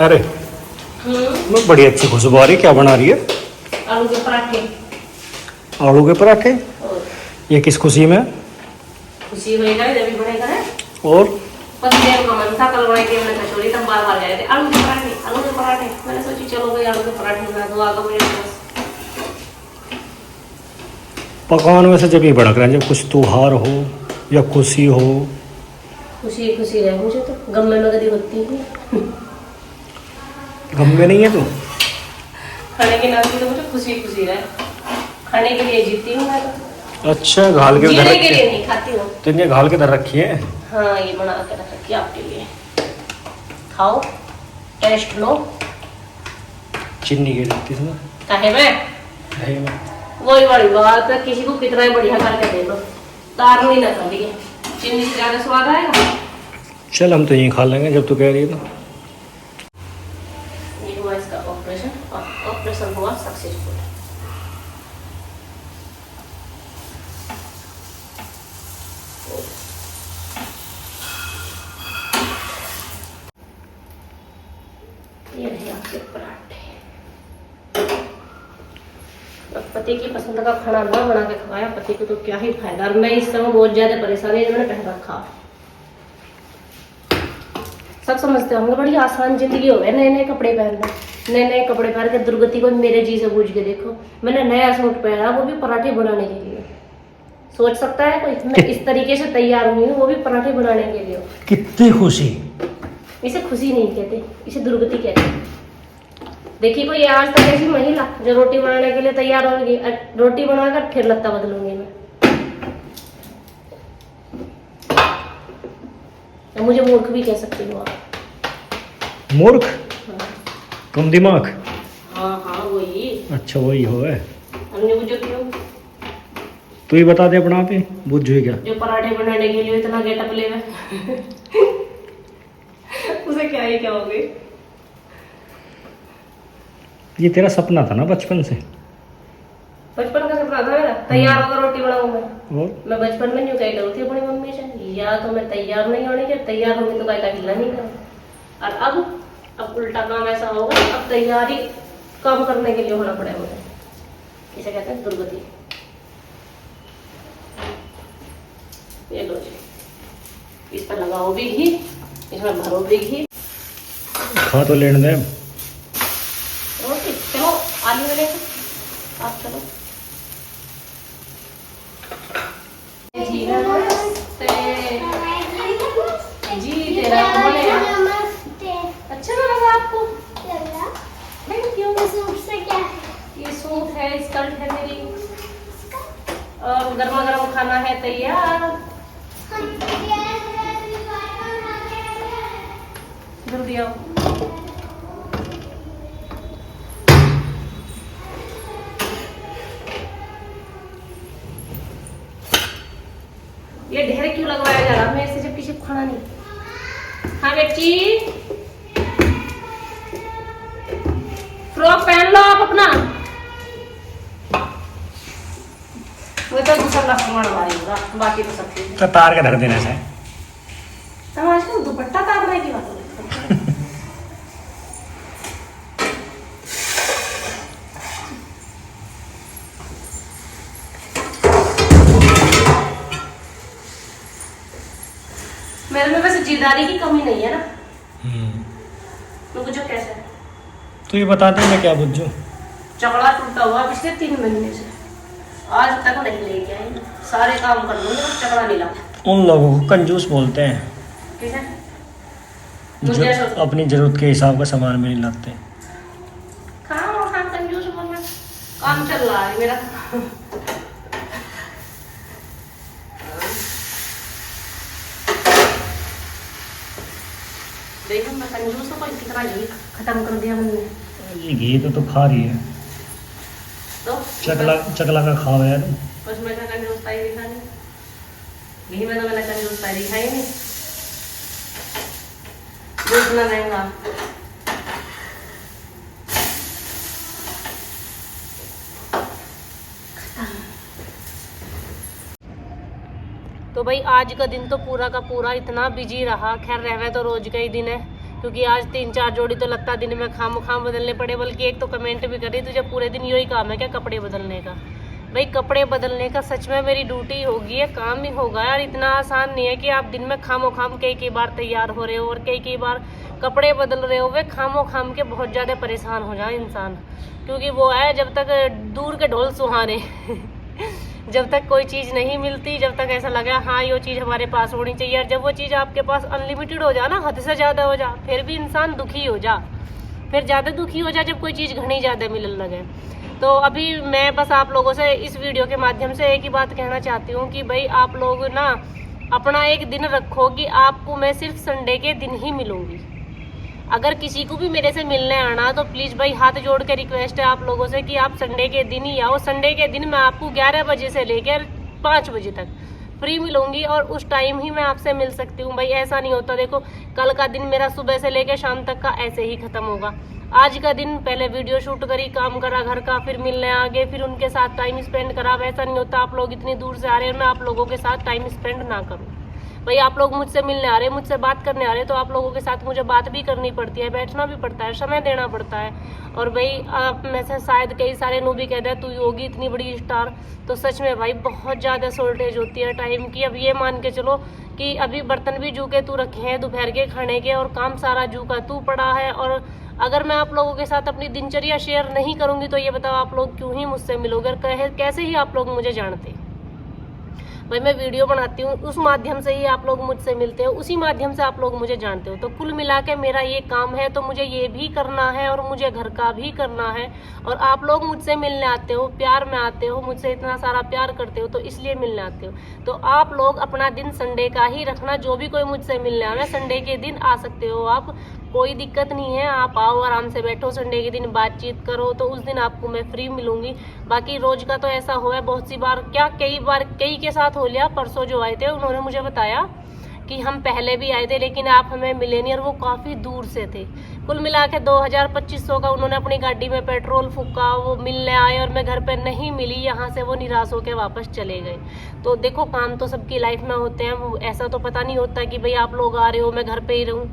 अरे मैं बड़ी अच्छी खुशबू आ रही है। क्या बना रही है? आलू के पराठे। आलू के पराठे? और ये किस खुशी में? खुशी होएगा जब भी बनेगा है। और पतिदेव का मन था कल बनाए थे हमने कचौड़ी, तब बार बार गए थे आलू के पराठे आलू के पराठे। मैंने सोची चलो भाई आलू के पराठे बना दो, आगे मुझे बस। पकवान वैसे जब ही भड़क रहे हैं जब कुछ त्योहार हो या खुशी हो। खुशी खुशी रहे, मुझे तो गम में कभी होती है। गम में नहीं है तू? खाने के नाम से तो मुझे खुशी खुशी रहे, खाने के लिए जीती हूँ मैं तो। अच्छा, घाल के धर जीने के रखी लिए है? नहीं खाती हूँ। तो इन्हें घाल के धर रखी है। हाँ ये बना के रख रखी है आपके लिए, खाओ टेस्ट लो। चीनी के देती इसमें। काहे में है में। वही बड़ी बात है, किसी को कितना ही बढ़िया करके दे दो तार नहीं ना कर लिए, चीनी से ज्यादा स्वाद आएगा। चल हम तो यहीं खा लेंगे जब तू कह रही है तो। ये हुआ इसका ऑपरेशन, और ऑपरेशन हुआ सक्सेसफुल। ये रहे आपके पराठे। अब पति की पसंद का खाना ना बना के खवाया, पति को तो क्या ही फायदा। और मैं इस समय बहुत ज्यादा परेशानी है, मैंने पहन रखा। सब समझते होंगे बड़ी आसान जिंदगी हो गई नए नए कपड़े पहनना, नए नए कपड़े पहन के दुर्गति को मेरे जी से बूझ के देखो। मैंने नया सूट पहना, वो भी पराठे बनाने के लिए। सोच सकता है कोई मैं इस तरीके से तैयार हुई हूँ, वो भी पराठे बनाने के लिए। कितनी खुशी। इसे खुशी नहीं कहते, इसे दुर्गति कहते हैं। देखिए कोई आज तक ऐसी महिला जो रोटी बनाने के लिए तैयार होगी, रोटी बनाकर फिर लत्ता बदलूंगी मैं। तो मुझे मूर्ख भी कह सकती हो आप। मूर्ख? कम दिमाग? हाँ हाँ वही। अच्छा वही हो है। हमने मुझे क्यों तू ही बता दे अपना आप ही बुझ जो क्या। जो पराठे बनाने के लिए इतना गेटअप ले में उसे क्या ही क्या हो गई। ये तेरा सपना था ना बचपन से? बचपन का सपना था मेरा तैयार होकर रोटी बनाऊंगा। और मैं बचपन में यूं कह रही थी अपनी मम्मी से, या तो मैं तैयार नहीं होने के, तैयार होंगी तो काय का हिला नहीं करूँ। और अब उल्टा काम ऐसा होगा, अब तैयारी काम करने के लिए होना पड़ेगा मुझे। इसे कहते हैं दुर्गति। ये लो जी, इस पर लगाओ भी घी, इसमें भरो भी घी। खा तो लेने दे। रोटी चलो आलू वाले आप चलो। जी नमस्ते जी, तेरा बोले अच्छा ना लगा आपको? Thank you. ये सूट है, स्कर्ट है मेरी, और गर्मा गर्म खाना है तैयार। जल्दी आओ। ये ढेर क्यों लगवाया जा रहा है मेरे से जब किसी को खाना नहीं? हाँ बेटी फ्रॉक पहन लो आप अपना। वो तो दूसरा सामान होगा, बाकी तो सब ठीक है। तार के धर देना से। तब आजकल दुपट्टा तारने की बात हो रही है। मेरे में वैसे जिद्दारी की कमी नहीं है ना। तो बुझो कैसे? तू ये बता दे मैं क्या बुझूं? चकड़ा टूटा हुआ पिछले 3 महीने से, आज तक नहीं लेके आई। सारे काम कर लूंगी बस चकड़ा नहीं लाऊं। उन लोगों को कंजूस बोलते हैं ठीक है, जो मुझे ऐसा अपनी जरूरत के हिसाब का सामान भी नहीं लाते। काम कंजूस बोलना, काम चल रहा है मेरा। देखो मैं कंजूस को कितना घी खत्म कर दिया मैंने। ये घी तो खा रही है। तो चकला का खा है तुम। उसमें क्या कंजूस पाई दिखानी? घी में तो मैंने कंजूस पाई दिखाई नहीं। इतना महंगा तो भाई आज का दिन तो पूरा का पूरा इतना बिजी रहा। खैर रहवे तो रोज का ही दिन है, क्योंकि आज 3-4 जोड़ी तो लगता दिन में खाम बदलने पड़े। बल्कि एक तो कमेंट भी कर रही तुझे पूरे दिन यही काम है क्या कपड़े बदलने का। भाई कपड़े बदलने का सच में मेरी ड्यूटी होगी है, काम ही होगा यार। इतना आसान नहीं है कि आप दिन में खामो खाम कई बार तैयार हो रहे हो और कई बार कपड़े बदल रहे हो। वे खामो खाम के बहुत ज़्यादा परेशान हो जाए इंसान, क्योंकि वो है जब तक दूर के ढोल सुहाने जब तक कोई चीज़ नहीं मिलती, जब तक ऐसा लगा हाँ ये चीज़ हमारे पास होनी चाहिए, और जब वो चीज़ आपके पास अनलिमिटेड हो जा ना, हद से ज़्यादा हो जा, फिर भी इंसान दुखी हो जा। फिर ज़्यादा दुखी हो जा जब कोई चीज़ घनी ज़्यादा मिलने लगे। तो अभी मैं बस आप लोगों से इस वीडियो के माध्यम से एक ही बात कहना चाहती हूँ कि भाई आप लोग ना अपना एक दिन रखो कि आपको मैं सिर्फ संडे के दिन ही मिलूंगी। अगर किसी को भी मेरे से मिलने आना तो प्लीज़ भाई हाथ जोड़ के रिक्वेस्ट है आप लोगों से कि आप संडे के दिन ही आओ। संडे के दिन मैं आपको 11 बजे से लेकर 5 बजे तक फ्री मिलूंगी और उस टाइम ही मैं आपसे मिल सकती हूँ। भाई ऐसा नहीं होता, देखो कल का दिन मेरा सुबह से लेकर शाम तक का ऐसे ही खत्म होगा। आज का दिन पहले वीडियो शूट करी, काम करा घर का, फिर मिलने आ गए, फिर उनके साथ टाइम स्पेंड करा। वैसा नहीं होता आप लोग इतनी दूर से आ रहे हैं, मैं आप लोगों के साथ टाइम स्पेंड ना करूँ। भाई आप लोग मुझसे मिलने आ रहे हैं, मुझसे बात करने आ रहे हैं, तो आप लोगों के साथ मुझे बात भी करनी पड़ती है, बैठना भी पड़ता है, समय देना पड़ता है। और भाई आप में से शायद कई सारे नो भी कहते हैं तू होगी इतनी बड़ी स्टार, तो सच में भाई बहुत ज़्यादा शॉर्टेज होती है टाइम की। अब ये मान के चलो कि अभी बर्तन भी जू के तू रखे हैं दोपहर के खाने के, और काम सारा जू का तू पड़ा है। और अगर मैं आप लोगों के साथ अपनी दिनचर्या शेयर नहीं करूँगी तो ये बताओ आप लोग क्यों ही मुझसे मिलोगे, कैसे ही आप लोग मुझे जानते। भाई मैं वीडियो बनाती हूँ, उस माध्यम से ही आप लोग मुझसे मिलते हो, उसी माध्यम से आप लोग मुझे जानते हो। तो कुल मिला के मेरा ये काम है, तो मुझे ये भी करना है और मुझे घर का भी करना है। और आप लोग मुझसे मिलने आते हो, प्यार में आते हो, मुझसे इतना सारा प्यार करते हो, तो इसलिए मिलने आते हो। तो आप लोग अपना दिन संडे का ही रखना। जो भी कोई मुझसे मिलने आना संडे के दिन आ सकते हो आप, कोई दिक्कत नहीं है। आप आओ, आराम से बैठो, संडे के दिन बातचीत करो, तो उस दिन आपको मैं फ्री मिलूंगी। बाकी रोज का तो ऐसा हुआ है बहुत सी बार, क्या कई के साथ हो लिया। परसों जो आए थे उन्होंने मुझे बताया कि हम पहले भी आए थे लेकिन आप हमें मिले नहीं, और वो काफ़ी दूर से थे। कुल मिला के 2000-2500 का उन्होंने अपनी गाड़ी में पेट्रोल फूका, वो मिलने आए और मैं घर पे नहीं मिली। यहाँ से वो निराश होकर वापस चले गए। तो देखो काम तो सबकी लाइफ में होते हैं, वो ऐसा तो पता नहीं होता कि भाई आप लोग आ रहे हो मैं घर पे ही रहूँ,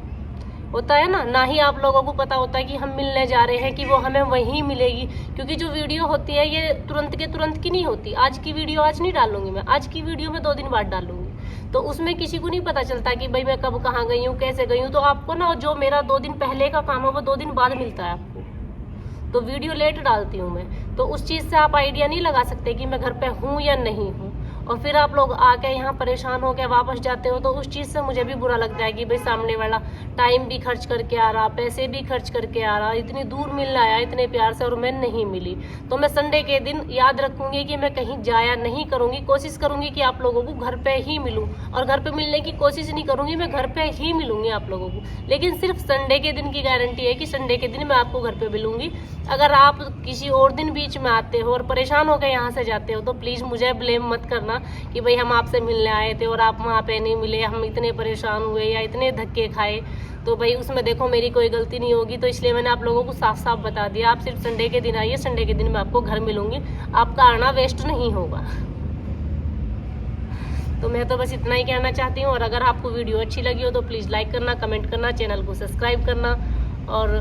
होता है ना ही आप लोगों को पता होता है कि हम मिलने जा रहे हैं कि वो हमें वहीं मिलेगी। क्योंकि जो वीडियो होती है ये तुरंत के तुरंत की नहीं होती। आज की वीडियो आज नहीं डालूंगी मैं, आज की वीडियो मैं 2 दिन बाद डालूंगी। तो उसमें किसी को नहीं पता चलता कि भाई मैं कब कहाँ गई हूँ, कैसे गई हूँ। तो आपको ना जो मेरा 2 दिन पहले का काम है वो 2 दिन बाद मिलता है आपको। तो वीडियो लेट डालती हूँ मैं, तो उस चीज़ से आप आइडिया नहीं लगा सकते कि मैं घर पे हूँ या नहीं हूँ। और फिर आप लोग आके यहाँ परेशान हो के वापस जाते हो, तो उस चीज़ से मुझे भी बुरा लगता है कि भाई सामने वाला टाइम भी खर्च करके आ रहा, पैसे भी खर्च करके आ रहा, इतनी दूर मिलने आया इतने प्यार से, और मैं नहीं मिली। तो मैं संडे के दिन याद रखूंगी कि मैं कहीं जाया नहीं करूंगी, कोशिश करूंगी कि आप लोगों को घर पे ही मिलूं। और घर पे मिलने की कोशिश नहीं करूंगी, मैं घर पे ही मिलूंगी आप लोगों को। लेकिन सिर्फ संडे के दिन की गारंटी है कि संडे के दिन मैं आपको घर पे मिलूंगी। अगर आप किसी और दिन बीच में आते हो और परेशान होकर यहाँ से जाते हो तो प्लीज़ मुझे ब्लेम मत करना कि भाई हम आपसे मिलने आए थे और आप वहाँ पे नहीं मिले, हम इतने परेशान हुए या इतने धक्के खाए। तो भाई उसमें देखो मेरी कोई गलती नहीं होगी, तो इसलिए मैंने आप लोगों को साफ साफ बता दिया। आप सिर्फ संडे के दिन आइए, संडे के दिन मैं आपको घर मिलूंगी, आपका आना वेस्ट नहीं होगा। तो मैं तो बस इतना ही कहना चाहती हूँ। और अगर आपको वीडियो अच्छी लगी हो तो प्लीज़ लाइक करना, कमेंट करना, चैनल को सब्सक्राइब करना, और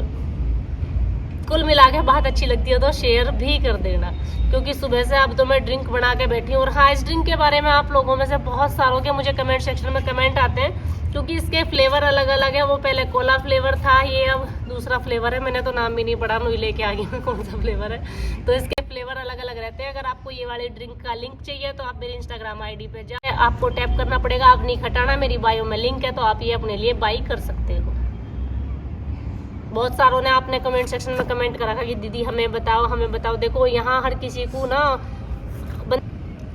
कुल मिला के बात अच्छी लगती है तो शेयर भी कर देना। क्योंकि सुबह से अब तो मैं ड्रिंक बना के बैठी हूँ। और हाँ, इस ड्रिंक के बारे में आप लोगों में से बहुत सारों के मुझे कमेंट सेक्शन में कमेंट आते हैं, क्योंकि इसके फ्लेवर अलग अलग है। वो पहले कोला फ्लेवर था, ये अब दूसरा फ्लेवर है। मैंने तो नाम भी नहीं पढ़ा, मुझे लेके आ गई मैं कौन सा फ्लेवर है। तो इसके फ्लेवर अलग अलग रहते हैं। अगर आपको ये वाली ड्रिंक का लिंक चाहिए तो आप मेरे इंस्टाग्राम ID पे जाए, आपको टैप करना पड़ेगा, आप नहीं खटाना, मेरी बायो में लिंक है, तो आप ये अपने लिए बाई कर सकते हो। बहुत सारों ने आपने कमेंट सेक्शन में कमेंट करा था कि दीदी हमें बताओ। देखो यहाँ हर किसी को ना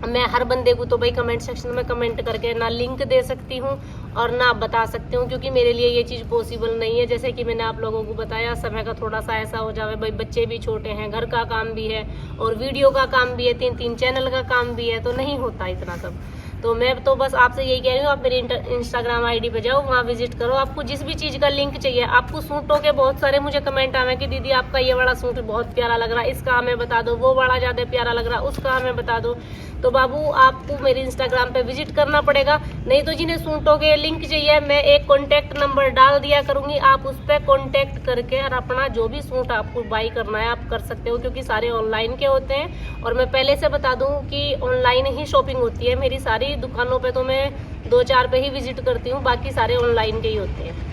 मैं हर बंदे को तो भाई कमेंट सेक्शन में कमेंट करके ना लिंक दे सकती हूँ और ना बता सकती हूँ, क्योंकि मेरे लिए ये चीज़ पॉसिबल नहीं है। जैसे कि मैंने आप लोगों को बताया, समय का थोड़ा सा ऐसा हो जाए, भाई बच्चे भी छोटे हैं, घर का काम भी है और वीडियो का काम भी है, 3 चैनल का काम भी है, तो नहीं होता इतना सब। तो मैं तो बस आपसे यही कह रही हूँ, आप मेरी इंस्टाग्राम आईडी पे जाओ, वहाँ विजिट करो। आपको जिस भी चीज़ का लिंक चाहिए, आपको सूटों के बहुत सारे मुझे कमेंट आ रहे हैं कि दीदी आपका ये वाला सूट बहुत प्यारा लग रहा है, इसका हमें बता दो, वो वाला ज़्यादा प्यारा लग रहा है, उसका हमें बता दो। तो बाबू आपको मेरे इंस्टाग्राम पे विजिट करना पड़ेगा। नहीं तो जिन्हें सूटों के लिंक चाहिए, मैं एक कॉन्टैक्ट नंबर डाल दिया करूँगी, आप उस पर कॉन्टैक्ट करके और अपना जो भी सूट आपको बाई करना है आप कर सकते हो, क्योंकि सारे ऑनलाइन के होते हैं। और मैं पहले से बता दूं कि ऑनलाइन ही शॉपिंग होती है मेरी, सारी दुकानों पे तो मैं 2-4 पे ही विजिट करती हूँ, बाकी सारे ऑनलाइन के ही होते हैं।